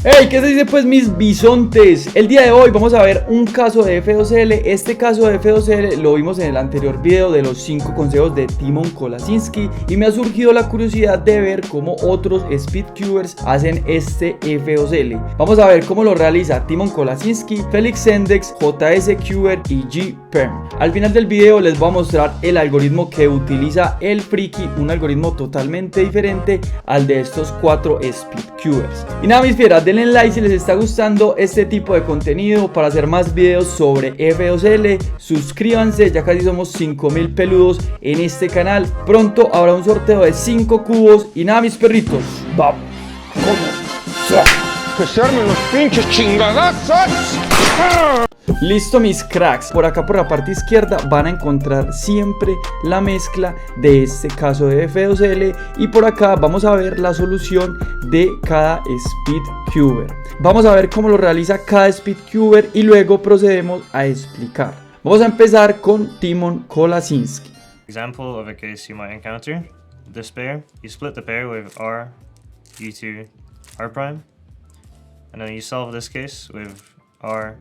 Hey, ¿qué se dice pues mis bisontes? El día de hoy vamos a ver un caso de F2L. Este caso de F2L lo vimos en el anterior video de los 5 consejos de Timon Kolaczynski y me ha surgido la curiosidad de ver cómo otros speedcubers hacen este F2L. Vamos a ver cómo lo realiza Timon Kolaczynski, Felix Sendex, JSCuber y G-Perm. Al final del video les voy a mostrar el algoritmo que utiliza el Friki, un algoritmo totalmente diferente al de estos 4 speedcubers. Y nada, mis fieras, denle like si les está gustando este tipo de contenido para hacer más videos sobre F2L. Suscríbanse, ya casi somos 5000 peludos en este canal. Pronto habrá un sorteo de 5 cubos. Y nada, mis perritos, vamos. ¡Que se armen los pinches chingadazos! Listo, mis cracks, por acá por la parte izquierda van a encontrar siempre la mezcla de este caso de F2L y por acá vamos a ver la solución de cada speedcuber. Vamos a ver cómo lo realiza cada speedcuber y luego procedemos a explicar. Vamos a empezar con Timon Kolaczynski. Example of a case you might encounter. This pair, you split the pair with R, U2, R prime, and then you solve this case with R,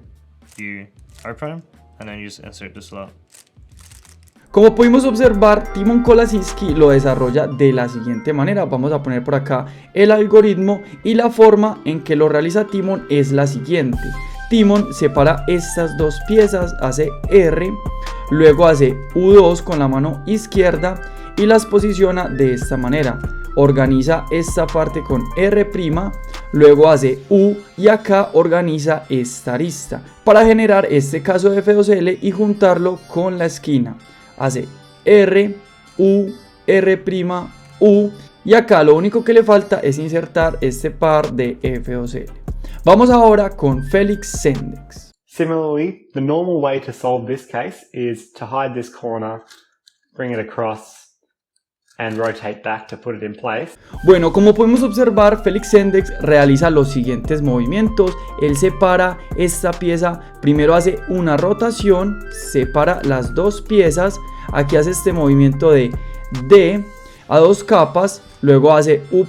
U, R prime, and then you just insert the slot. Como pudimos observar, Timon Kolaczynski lo desarrolla de la siguiente manera. Vamos a poner por acá el algoritmo y la forma en que lo realiza Timon es la siguiente. Timon separa estas dos piezas, hace R, luego hace U2 con la mano izquierda y las posiciona de esta manera. Organiza esta parte con R', luego hace U y acá organiza esta arista para generar este caso de F2L y juntarlo con la esquina. Hace R, U, R', U y acá lo único que le falta es insertar este par de F2L. Vamos ahora con Felix Sendex. Similarly, the normal way to solve this case is to hide this corner, bring it across, and rotate back to put it in place. Bueno, como podemos observar, Felix Sendex realiza los siguientes movimientos. Él separa esta pieza, primero hace una rotación, separa las dos piezas, aquí hace este movimiento de D a dos capas, luego hace U'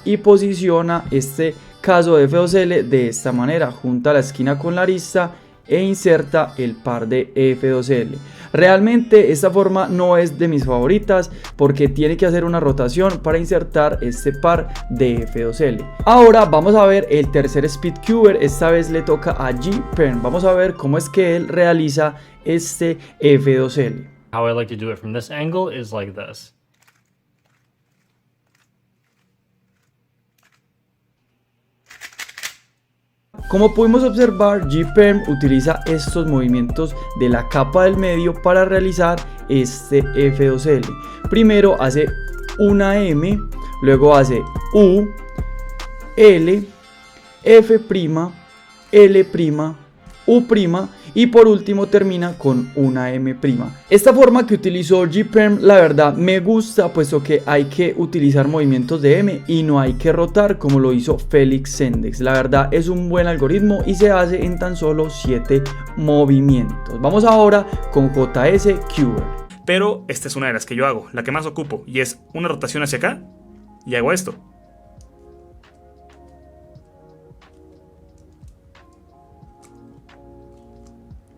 y posiciona este caso de F2L de esta manera, junta la esquina con la arista e inserta el par de F2L. Realmente esta forma no es de mis favoritas porque tiene que hacer una rotación para insertar este par de F2L. Ahora vamos a ver el tercer speedcuber, esta vez le toca a G-Perm. Vamos a ver cómo es que él realiza este F2L. How I like to do it from this angle is like this. Como pudimos observar, G-Perm utiliza estos movimientos de la capa del medio para realizar este F2L. Primero hace una M, luego hace U, L, F', L', U' y por último termina con una M'. Esta forma que utilizó G-Perm la verdad me gusta, puesto que hay que utilizar movimientos de M y no hay que rotar como lo hizo Felix Sendex. La verdad es un buen algoritmo y se hace en tan solo 7 movimientos. Vamos ahora con JSCuber. Pero esta es una de las que yo hago, la que más ocupo, y es una rotación hacia acá y hago esto.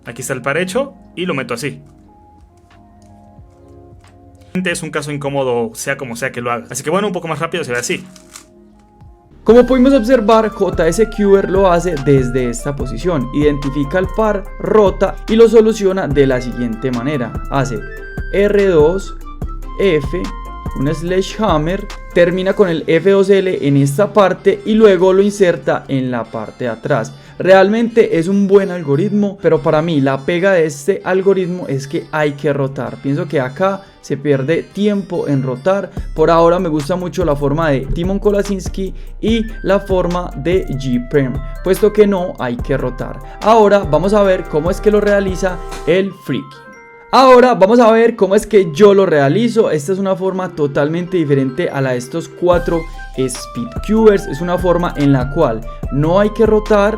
Aquí está el par hecho y lo meto así. Es un caso incómodo, sea como sea que lo haga. Así que bueno, un poco más rápido se ve así. Como pudimos observar, JSCuber lo hace desde esta posición. Identifica el par, rota y lo soluciona de la siguiente manera. Hace R2, F, un sledgehammer, termina con el F2L en esta parte y luego lo inserta en la parte de atrás. Realmente es un buen algoritmo, pero para mí la pega de este algoritmo es que hay que rotar. Pienso que acá se pierde tiempo en rotar. Por ahora me gusta mucho la forma de Timon Kolaczynski y la forma de G-Perm, puesto que no hay que rotar. Ahora vamos a ver cómo es que lo realiza el Friki. Ahora vamos a ver cómo es que yo lo realizo. Esta es una forma totalmente diferente a la de estos 4 speedcubers. Es una forma en la cual no hay que rotar,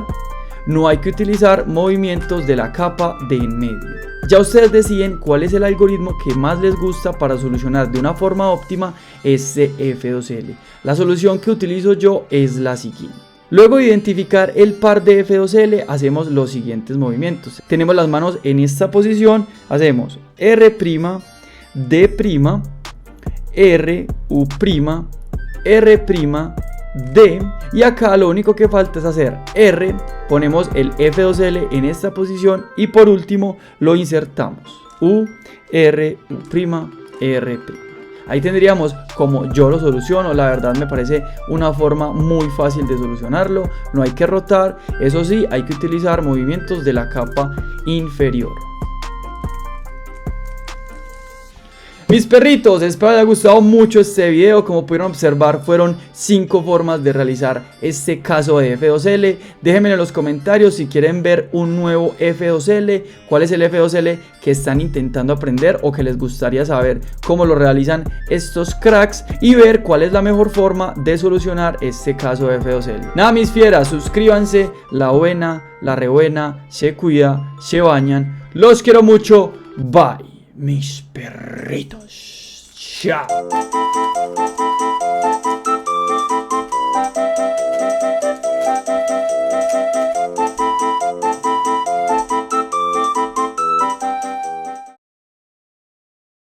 no hay que utilizar movimientos de la capa de en medio. Ya ustedes deciden cuál es el algoritmo que más les gusta para solucionar de una forma óptima este F2L. La solución que utilizo yo es la siguiente. Luego de identificar el par de F2L, hacemos los siguientes movimientos. Tenemos las manos en esta posición, hacemos R', D', R, U', R', D, y acá lo único que falta es hacer R, ponemos el F2L en esta posición y por último lo insertamos. U, R, U', R'. Ahí tendríamos como yo lo soluciono. La verdad me parece una forma muy fácil de solucionarlo. No hay que rotar, eso sí, hay que utilizar movimientos de la capa inferior. Mis perritos, espero les haya gustado mucho este video. Como pudieron observar, fueron 5 formas de realizar este caso de F2L. Déjenme en los comentarios si quieren ver un nuevo F2L, cuál es el F2L que están intentando aprender o que les gustaría saber cómo lo realizan estos cracks, y ver cuál es la mejor forma de solucionar este caso de F2L. Nada, mis fieras, suscríbanse, la buena, la re buena, se cuida, se bañan. Los quiero mucho, bye. Mis perritos. Chao.